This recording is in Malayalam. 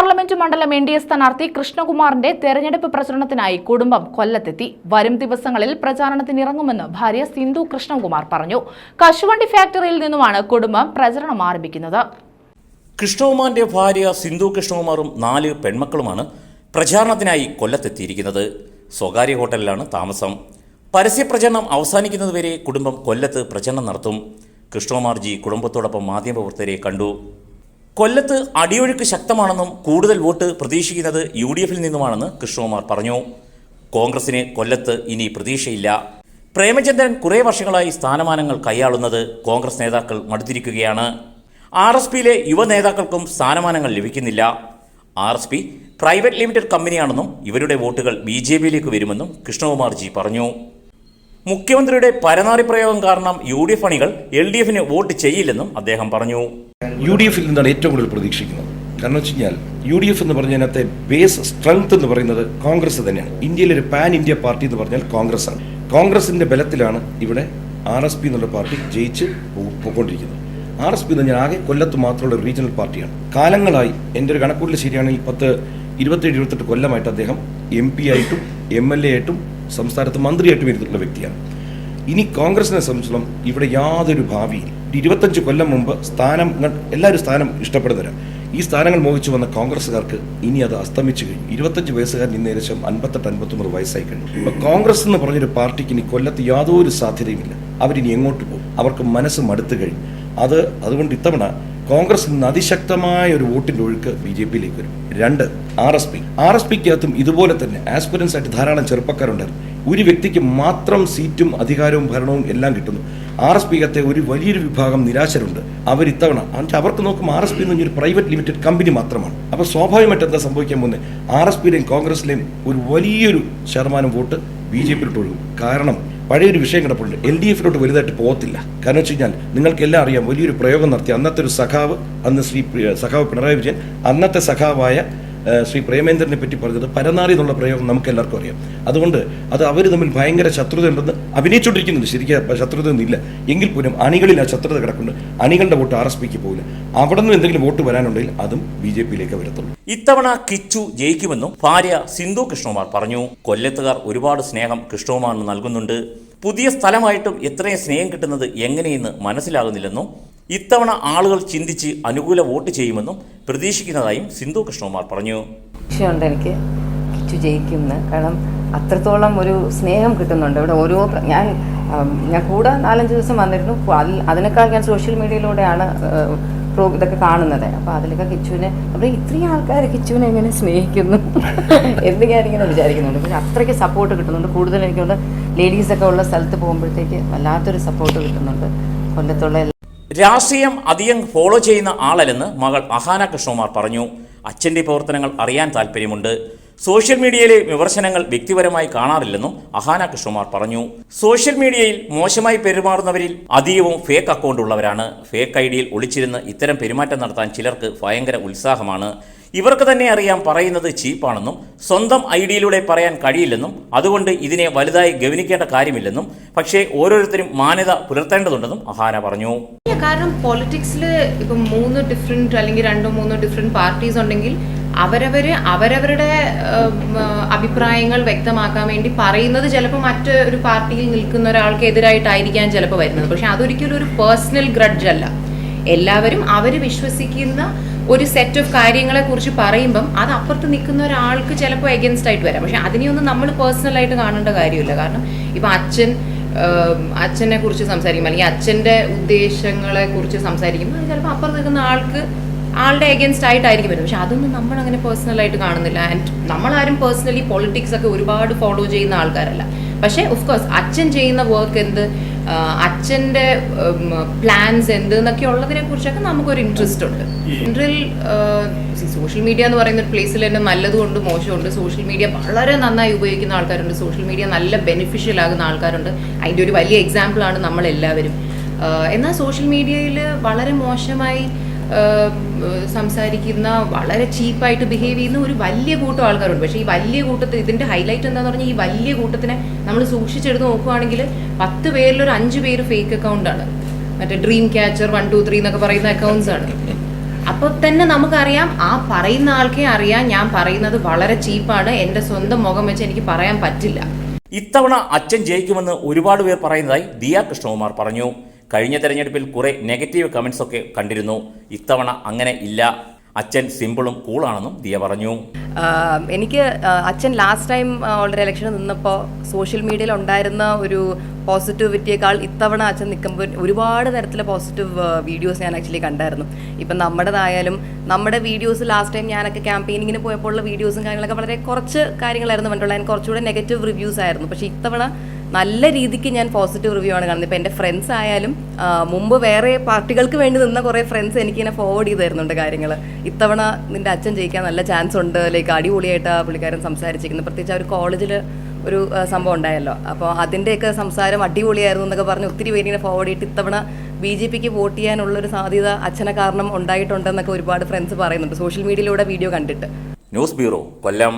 പാർലമെന്റ് മണ്ഡലം NDA സ്ഥാനാർത്ഥി കൃഷ്ണകുമാറിന്റെ തെരഞ്ഞെടുപ്പ് പ്രചരണത്തിനായി കുടുംബം കൊല്ലത്തെത്തി. വരും ദിവസങ്ങളിൽ പ്രചാരണത്തിനിറങ്ങുമെന്ന് ഭാര്യ സിന്ധു കൃഷ്ണകുമാർ പറഞ്ഞു. കശുവണ്ടി ഫാക്ടറിയിൽ നിന്നുമാണ് കുടുംബം പ്രചരണം ആരംഭിക്കുന്നത്. കൃഷ്ണകുമാറിന്റെ ഭാര്യ സിന്ധു കൃഷ്ണകുമാറും 4 പെൺമക്കളുമാണ് പ്രചാരണത്തിനായി കൊല്ലത്തെത്തിയിരിക്കുന്നത്. സ്വകാര്യ ഹോട്ടലിലാണ് താമസം. പരസ്യപ്രചരണം അവസാനിക്കുന്നതുവരെ കുടുംബം കൊല്ലത്ത് പ്രചരണം നടത്തും. കൃഷ്ണകുമാർജി കുടുംബത്തോടൊപ്പം മാധ്യമപ്രവർത്തകരെ കണ്ടു. കൊല്ലത്ത് അടിയൊഴുക്ക് ശക്തമാണെന്നും കൂടുതൽ വോട്ട് പ്രതീക്ഷിക്കുന്നത് UDFിൽ നിന്നുമാണെന്ന് കൃഷ്ണകുമാർ പറഞ്ഞു. കോൺഗ്രസിന് കൊല്ലത്ത് ഇനി പ്രതീക്ഷയില്ല. പ്രേമചന്ദ്രൻ കുറേ വർഷങ്ങളായി സ്ഥാനമാനങ്ങൾ കൈയാളുന്നത് കോൺഗ്രസ് നേതാക്കൾ മടുത്തിരിക്കുകയാണ്. RSPയിലെ യുവ നേതാക്കൾക്കും സ്ഥാനമാനങ്ങൾ ലഭിക്കുന്നില്ല. RSP പ്രൈവറ്റ് ലിമിറ്റഡ് കമ്പനിയാണെന്നും ഇവരുടെ വോട്ടുകൾ BJPയിലേക്ക് വരുമെന്നും കൃഷ്ണകുമാർജി പറഞ്ഞു. മുഖ്യമന്ത്രിയുടെ പരനാറി പ്രയോഗം കാരണം UDF അണികൾ LDFിന് വോട്ട് ചെയ്യില്ലെന്നും അദ്ദേഹം പറഞ്ഞു. UDFിൽ നിന്നാണ് ഏറ്റവും കൂടുതൽ പ്രതീക്ഷിക്കുന്നത്. കാരണം വെച്ച് കഴിഞ്ഞാൽ UDF എന്ന് പറഞ്ഞതിനകത്തെ ബേസ് സ്ട്രെങ്ത് എന്ന് പറയുന്നത് കോൺഗ്രസ് തന്നെയാണ്. ഇന്ത്യയിലെ ഒരു പാൻ ഇന്ത്യ പാർട്ടി എന്ന് പറഞ്ഞാൽ കോൺഗ്രസ് ആണ്. കോൺഗ്രസിന്റെ ബലത്തിലാണ് ഇവിടെ RSP എന്നുള്ള പാർട്ടി ജയിച്ച് പോയിക്കൊണ്ടിരിക്കുന്നത്. RSP എന്ന് പറഞ്ഞാൽ ആകെ കൊല്ലത്ത് മാത്രമുള്ള ഒരു റീജിയണൽ പാർട്ടിയാണ്. കാലങ്ങളായി എൻ്റെ ഒരു കണക്കൂട്ടിൽ ശരിയാണെങ്കിൽ 27-28 കൊല്ലമായിട്ട് അദ്ദേഹം MP ആയിട്ടും MLA ആയിട്ടും സംസ്ഥാനത്ത് മന്ത്രിയായിട്ടും ഇരുന്നിട്ടുള്ള വ്യക്തിയാണ്. ഇനി കോൺഗ്രസിനെ സംബന്ധിച്ചിടത്തോളം ഇവിടെ യാതൊരു ഭാവിയിൽ 25 കൊല്ലം മുമ്പ് എല്ലാവരും സ്ഥാനം ഇഷ്ടപ്പെടുന്നവരാണ്. ഈ സ്ഥാനങ്ങൾ മോഹിച്ചു വന്ന കോൺഗ്രസ്സുകാർക്ക് ഇനി അത് അസ്തമിച്ചു കഴിഞ്ഞു. 25 വയസ്സുകാരൻ ഇന്ന് ഏകദേശം 58-59 വയസ്സായി കഴിഞ്ഞു. അപ്പോൾ കോൺഗ്രസ് എന്ന് പറഞ്ഞൊരു പാർട്ടിക്ക് ഇനി കൊല്ലത്ത് യാതൊരു സാധ്യതയുമില്ല. അവരിനി എങ്ങോട്ട് പോകും? അവർക്ക് മനസ്സ് മടുത്തു കഴിഞ്ഞു. അതുകൊണ്ട് ഇത്തവണ കോൺഗ്രസിൽ നിന്ന് അതിശക്തമായ ഒരു വോട്ടിന്റെ ഒഴുക്ക് BJPയിലേക്ക് വരും. 2, RSPക്കകത്തും ഇതുപോലെ തന്നെ ആസ്പിറൻസ് ആയിട്ട് ധാരാളം ചെറുപ്പക്കാരുണ്ടായിരുന്നു. ഒരു വ്യക്തിക്ക് മാത്രം സീറ്റും അധികാരവും ഭരണവും എല്ലാം കിട്ടുന്നു. RSPക്കകത്തെ ഒരു വലിയൊരു വിഭാഗം നിരാശരുണ്ട്. ഇത്തവണ അവർക്ക് നോക്കും RSP എന്ന് പറഞ്ഞൊരു പ്രൈവറ്റ് ലിമിറ്റഡ് കമ്പനി മാത്രമാണ്. അപ്പോൾ സ്വാഭാവികമായിട്ട് എന്താ സംഭവിക്കാൻ പോകുന്നത്? RSPയിലെയും കോൺഗ്രസിലെയും ഒരു വലിയൊരു ശതമാനം വോട്ട് BJPയിലോട്ട് ഒഴുകും. കാരണം പഴയൊരു വിഷയം കിടപ്പുണ്ട്. LDFിലോട്ട് വലുതായിട്ട് പോകത്തില്ല. കാരണം വെച്ച് കഴിഞ്ഞാൽ നിങ്ങൾക്കെല്ലാം അറിയാം, വലിയൊരു പ്രയോഗം നടത്തി അന്നത്തെ ഒരു സഖാവ്, സഖാവ് പിണറായി വിജയൻ, അന്നത്തെ സഖാവായ ശ്രീ പ്രേമേന്ദ്രനെ പറ്റി പറഞ്ഞത് പരനാറി എന്നുള്ള പ്രയോഗം നമുക്ക് എല്ലാവർക്കും അറിയാം. അതുകൊണ്ട് അവർ തമ്മിൽ ഭയങ്കര ശത്രുത ഉണ്ടെന്ന് അഭിനയിച്ചുകൊണ്ടിരിക്കുന്നുണ്ട്. ശരിക്കും ശത്രുത ഒന്നുമില്ല എങ്കിൽ പോലും അണികളിൽ ആ ശത്രുത കിടക്കുന്നുണ്ട്. അണികളുടെ വോട്ട് RSPക്ക് പോകില്ല. അവിടെ നിന്ന് എന്തെങ്കിലും വോട്ട് വരാനുണ്ടെങ്കിൽ അതും BJPയിലേക്ക് വരത്തുള്ളൂ. ഇത്തവണ കിച്ചു ജയിക്കുമെന്നും ഭാര്യ സിന്ധു കൃഷ്ണകുമാർ പറഞ്ഞു. കൊല്ലത്തുകാർ ഒരുപാട് സ്നേഹം കൃഷ്ണകുമാറിന് നൽകുന്നുണ്ട്. പുതിയ സ്ഥലമായിട്ടും എത്രയും സ്നേഹം കിട്ടുന്നത് എങ്ങനെയെന്ന് മനസ്സിലാകുന്നില്ലെന്നും ഇത്തവണ ആളുകൾ ചിന്തിച്ച് അനുകൂല വോട്ട് ചെയ്യുമെന്നും പ്രതീക്ഷിക്കുന്നതായും സിന്ധു കൃഷ്ണകുമാർ പറഞ്ഞു. എനിക്ക് കിച്ചു ജയിക്കുമെന്ന്. കാരണം അത്രത്തോളം ഒരു സ്നേഹം കിട്ടുന്നുണ്ട് ഇവിടെ. ഞാൻ കൂടെ 4-5 ദിവസം വന്നിരുന്നു. അതിനേക്കാൾ ഞാൻ സോഷ്യൽ മീഡിയയിലൂടെയാണ് ഇതൊക്കെ കാണുന്നത്. അപ്പോൾ അതിലൊക്കെ കിച്ചുവിനെ അപ്പോൾ ഇത്രയും ആൾക്കാർ കിച്ചുവിനെ എങ്ങനെ സ്നേഹിക്കുന്നു എന്ന് ഞാനിങ്ങനെ വിചാരിക്കുന്നുണ്ട്. പക്ഷെ അത്രയ്ക്ക് സപ്പോർട്ട് കിട്ടുന്നുണ്ട്. കൂടുതൽ എനിക്കുള്ള ലേഡീസൊക്കെ ഉള്ള സ്ഥലത്ത് പോകുമ്പോഴത്തേക്ക് വല്ലാത്തൊരു സപ്പോർട്ട് കിട്ടുന്നുണ്ട് കൊല്ലത്തുള്ള. രാഷ്ട്രീയം അധികം ഫോളോ ചെയ്യുന്ന ആളല്ലെന്ന് മകൾ അഹാന കൃഷ്ണകുമാർ പറഞ്ഞു. അച്ഛൻ്റെ പ്രവർത്തനങ്ങൾ അറിയാൻ താല്പര്യമുണ്ട്. സോഷ്യൽ മീഡിയയിലെ വിമർശനങ്ങൾ വ്യക്തിപരമായി കാണാറില്ലെന്നും അഹാന കൃഷ്ണകുമാർ പറഞ്ഞു. സോഷ്യൽ മീഡിയയിൽ മോശമായി പെരുമാറുന്നവരിൽ അധികവും ഫേക്ക് അക്കൗണ്ട് ഉള്ളവരാണ്. ഫേക്ക് ഐഡിയിൽ ഒളിച്ചിരുന്ന് ഇത്തരം പെരുമാറ്റം നടത്താൻ ചിലർക്ക് ഭയങ്കര ഉത്സാഹമാണ്. ഇവർക്ക് തന്നെ അറിയാം പറയുന്നത് ചീപ്പാണെന്നും സ്വന്തം ഐഡിയയിലൂടെ പറയാൻ കഴിയില്ലെന്നും അതുകൊണ്ട് ഇതിനെ വലുതായി ഗവനിക്കേണ്ട കാര്യമില്ലെന്നും പക്ഷേ ഓരോരുത്തരും മാന്യത പുലർത്തേണ്ടതുണ്ടെന്നും അഹാന പറഞ്ഞു. കാരണം പോളിറ്റിക്സിൽ ഇപ്പം 3 ഡിഫറെൻറ്റ് അല്ലെങ്കിൽ 2-3 ഡിഫറെൻറ്റ് പാർട്ടീസ് ഉണ്ടെങ്കിൽ അവരവരുടെ അഭിപ്രായങ്ങൾ വ്യക്തമാക്കാൻ വേണ്ടി പറയുന്നത് ചിലപ്പോൾ മറ്റൊരു പാർട്ടിയിൽ നിൽക്കുന്ന ഒരാൾക്ക് എതിരായിട്ടായിരിക്കാൻ ചിലപ്പോൾ വരുന്നത്. പക്ഷെ അതൊരിക്കലും ഒരു പേഴ്സണൽ ഗ്രഡ്ജ് അല്ല. എല്ലാവരും അവർ വിശ്വസിക്കുന്ന ഒരു സെറ്റ് ഓഫ് കാര്യങ്ങളെ കുറിച്ച് പറയുമ്പം അത് അപ്പുറത്ത് നിൽക്കുന്ന ഒരാൾക്ക് ചിലപ്പോൾ എഗൻസ്റ്റ് ആയിട്ട് വരാം. പക്ഷെ അതിനെയൊന്നും നമ്മൾ പേഴ്സണലായിട്ട് കാണേണ്ട കാര്യമില്ല. കാരണം ഇപ്പം അച്ഛനെ കുറിച്ച് സംസാരിക്കുമ്പോൾ അല്ലെങ്കിൽ അച്ഛൻ്റെ ഉദ്ദേശങ്ങളെ കുറിച്ച് സംസാരിക്കുമ്പോൾ അത് ചിലപ്പോൾ അപ്പുറത്ത് നിൽക്കുന്ന ആളുടെ എഗൻസ്റ്റ് ആയിട്ടായിരിക്കും വരുന്നത്. പക്ഷെ അതൊന്നും നമ്മൾ അങ്ങനെ പേഴ്സണലായിട്ട് കാണുന്നില്ല. ആൻഡ് നമ്മളാരും പേഴ്സണലി പൊളിറ്റിക്സ് ഒക്കെ ഒരുപാട് ഫോളോ ചെയ്യുന്ന ആൾക്കാരല്ല. പക്ഷേ ഓഫ്കോഴ്സ് അച്ഛൻ ചെയ്യുന്ന വർക്ക് എന്ത്, അച്ഛൻ്റെ പ്ലാൻസ് എന്ത് എന്നൊക്കെ ഉള്ളതിനെ കുറിച്ചൊക്കെ നമുക്കൊരു ഇൻട്രസ്റ്റ് ഉണ്ട്. ജനറൽ സോഷ്യൽ മീഡിയ എന്ന് പറയുന്ന ഒരു പ്ലേസിൽ തന്നെ നല്ലതുകൊണ്ട് മോശമുണ്ട്. സോഷ്യൽ മീഡിയ വളരെ നന്നായി ഉപയോഗിക്കുന്ന ആൾക്കാരുണ്ട്. സോഷ്യൽ മീഡിയ നല്ല ബെനിഫിഷ്യൽ ആകുന്ന ആൾക്കാരുണ്ട്. അതിൻ്റെ ഒരു വലിയ എക്സാമ്പിളാണ് നമ്മളെല്ലാവരും. എന്നാൽ സോഷ്യൽ മീഡിയയിൽ വളരെ മോശമായി സംസാരിക്കുന്ന, വളരെ ചീപ്പായിട്ട് ബിഹേവ് ചെയ്യുന്ന ഒരു വലിയ കൂട്ടം ആൾക്കാരുണ്ട്. പക്ഷേ ഈ വലിയ കൂട്ടത്തിൽ ഇതിൻ്റെ ഹൈലൈറ്റ് എന്താണെന്ന് പറഞ്ഞാൽ ഈ വലിയ കൂട്ടത്തിനെ നമ്മൾ സൂക്ഷിച്ചെടുത്ത് നോക്കുകയാണെങ്കിൽ 10 പേരിൽ ഒരു 5 പേര് ഫേക്ക് അക്കൗണ്ടാണ്. മറ്റേ ഡ്രീം ക്യാച്ചർ 1, 2, 3 എന്നൊക്കെ പറയുന്ന അക്കൗണ്ട്സ് ആണ്. അപ്പോൾ തന്നെ നമുക്കറിയാം, ആ പറയുന്ന ആൾക്കേ അറിയാം ഞാൻ പറയുന്നത് വളരെ ചീപ്പാണ്, എൻ്റെ സ്വന്തം മുഖം വെച്ച് എനിക്ക് പറയാൻ പറ്റില്ല. ഇത്തവണ അച്ഛൻ ജയിക്കുമെന്ന് ഒരുപാട് പേർ പറയുന്നതായി ദിയ കൃഷ്ണകുമാർ പറഞ്ഞു. കഴിഞ്ഞ തെരഞ്ഞെടുപ്പിൽ കുറെ നെഗറ്റീവ് കമന്റ്സ് ഒക്കെ കണ്ടിരുന്നു. ഇത്തവണ അങ്ങനെ ഇല്ല, അച്ഛൻ സിമ്പിളും കൂളാണെന്നും ദിയ പറഞ്ഞു. എനിക്ക് അച്ഛൻ ലാസ്റ്റ് ടൈം ഓൾറെഡി ഇലക്ഷന് നിന്നപ്പോൾ സോഷ്യൽ മീഡിയയിൽ ഉണ്ടായിരുന്ന ഒരു പോസിറ്റിവിറ്റിയേക്കാൾ ഇത്തവണ അച്ഛൻ നിൽക്കുമ്പോൾ ഒരുപാട് തരത്തിലെ പോസിറ്റീവ് വീഡിയോസ് ഞാൻ ആക്ച്വലി കണ്ടായിരുന്നു. ഇപ്പം നമ്മുടെ വീഡിയോസ് ലാസ്റ്റ് ടൈം ഞാനൊക്കെ ക്യാമ്പയിനിങ്ങിന് പോയപ്പോഴുള്ള വീഡിയോസും കാര്യങ്ങളൊക്കെ വളരെ കുറച്ച് കാര്യങ്ങളായിരുന്നു കണ്ടുള്ളത്. അതിന് കുറച്ചുകൂടെ നെഗറ്റീവ് റിവ്യൂസ് ആയിരുന്നു. പക്ഷേ ഇത്തവണ നല്ല രീതിക്ക് ഞാൻ പോസിറ്റീവ് റിവ്യൂ ആണ് കാണുന്നത്. ഇപ്പോൾ എൻ്റെ ഫ്രണ്ട്സ് ആയാലും മുമ്പ് വേറെ പാർട്ടികൾക്ക് വേണ്ടി നിന്ന കുറേ ഫ്രണ്ട്സ് എനിക്കിങ്ങനെ ഫോർവേഡ് ചെയ്ത് തരുന്നുണ്ട് കാര്യങ്ങൾ. ഇത്തവണ നിൻ്റെ അച്ഛൻ ജയിക്കാൻ നല്ല ചാൻസ് ഉണ്ട്, ലൈക്ക് അടിപൊളിയായിട്ട് ആ പുള്ളിക്കാരൻ സംസാരിച്ചിരിക്കുന്നത്. പ്രത്യേകിച്ച് ആ ഒരു കോളേജിൽ ഒരു സംഭവം ഉണ്ടായല്ലോ, അപ്പോൾ അതിൻ്റെയൊക്കെ സംസാരം അടിപൊളിയായിരുന്നു എന്നൊക്കെ പറഞ്ഞ് ഒത്തിരി പേരിങ്ങനെ ഫോർവേഡ് ചെയ്തിട്ട് ഇത്തവണ BJPക്ക് വോട്ട് ചെയ്യാനുള്ളൊരു സാധ്യത അച്ഛനെ കാരണം ഉണ്ടായിട്ടുണ്ടെന്നൊക്കെ ഒരുപാട് ഫ്രണ്ട്സ് പറയുന്നുണ്ട് സോഷ്യൽ മീഡിയയിലൂടെ വീഡിയോ കണ്ടിട്ട്. ന്യൂസ് ബ്യൂറോ, കൊല്ലം.